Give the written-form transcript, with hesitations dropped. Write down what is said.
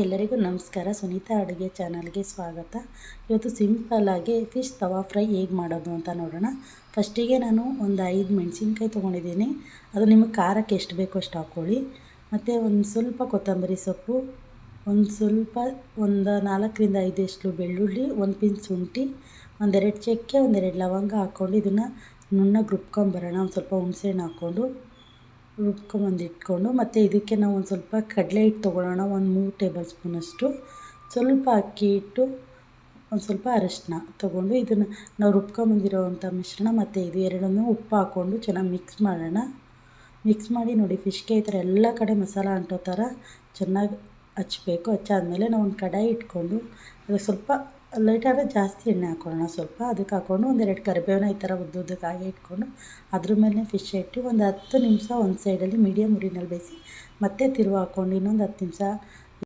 ಎಲ್ಲರಿಗೂ ನಮಸ್ಕಾರ. ಸುನೀತಾ ಅಡುಗೆ ಚಾನಲ್ಗೆ ಸ್ವಾಗತ. ಇವತ್ತು ಸಿಂಪಲ್ಲಾಗಿ ಫಿಶ್ ತವಾ ಫ್ರೈ ಹೇಗೆ ಮಾಡೋದು ಅಂತ ನೋಡೋಣ. ಫಸ್ಟಿಗೆ ನಾನು ಒಂದು 5 ಮೆಣಸಿನ್ಕಾಯಿ ತೊಗೊಂಡಿದ್ದೀನಿ. ಅದು ನಿಮಗೆ ಖಾರಕ್ಕೆ ಎಷ್ಟು ಬೇಕೋ ಅಷ್ಟು ಹಾಕ್ಕೊಳ್ಳಿ. ಮತ್ತು ಒಂದು ಸ್ವಲ್ಪ ಕೊತ್ತಂಬರಿ ಸೊಪ್ಪು, ಒಂದು 4ರಿಂದ 5 ಎಸ್ಲು ಬೆಳ್ಳುಳ್ಳಿ, 1 ಪಿಂಚ್ ಶುಂಠಿ, 1-2 ಚಕ್ಕೆ, 1-2 ಲವಂಗ ಹಾಕ್ಕೊಂಡು ಇದನ್ನು ನುಣ್ಣಗೆ ರುಬ್ಕೊಂಬರೋಣ. ಒಂದು ಸ್ವಲ್ಪ ಹುಣಸೆಹಣ್ಣು ಹಾಕ್ಕೊಂಡು ರುಬ್ಕೊಂಬಂದಿಟ್ಕೊಂಡು, ಮತ್ತು ಇದಕ್ಕೆ ನಾವು ಒಂದು ಸ್ವಲ್ಪ ಕಡಲೆ ಹಿಟ್ಟು ತೊಗೊಳ್ಳೋಣ. ಒಂದು 3 ಟೇಬಲ್ ಸ್ಪೂನಷ್ಟು, ಸ್ವಲ್ಪ ಅಕ್ಕಿ ಹಿಟ್ಟು, ಒಂದು ಸ್ವಲ್ಪ ಅರಶಿನ ತೊಗೊಂಡು ಇದನ್ನು ನಾವು ರುಬ್ಕೊಂಬಂದಿರೋವಂಥ ಮಿಶ್ರಣ ಮತ್ತು ಇದು ಎರಡನ್ನೂ ಉಪ್ಪು ಹಾಕ್ಕೊಂಡು ಚೆನ್ನಾಗಿ ಮಿಕ್ಸ್ ಮಾಡೋಣ. ಮಿಕ್ಸ್ ಮಾಡಿ ನೋಡಿ, ಫಿಶ್ಗೆ ಈ ಥರ ಎಲ್ಲ ಕಡೆ ಮಸಾಲ ಅಂಟೋ ಥರ ಚೆನ್ನಾಗಿ ಹಚ್ಚಬೇಕು. ಹಚ್ಚಾದ್ಮೇಲೆ ನಾವು ಒಂದು ಕಡಾಯಿ ಇಟ್ಕೊಂಡು ಅದಕ್ಕೆ ಸ್ವಲ್ಪ ಲೈಟಾಗಿ ಜಾಸ್ತಿ ಎಣ್ಣೆ ಹಾಕ್ಕೊಳ್ಳೋಣ. ಸ್ವಲ್ಪ ಅದಕ್ಕೆ ಹಾಕ್ಕೊಂಡು 1-2 ಕರಿಬೇವನ್ನ ಈ ಥರ ಉದ್ದುದ್ದಕ್ಕೆ ಹಾಗೆ ಇಟ್ಕೊಂಡು ಅದ್ರ ಮೇಲೆ ಫಿಶ್ ಇಟ್ಟು ಒಂದು 10 ನಿಮಿಷ ಒಂದು ಸೈಡಲ್ಲಿ ಮೀಡಿಯಮ್ ಉರಿನಲ್ಲಿ ಬೇಯಿಸಿ, ಮತ್ತೆ ತಿರುವು ಹಾಕ್ಕೊಂಡು ಇನ್ನೊಂದು 10 ನಿಮಿಷ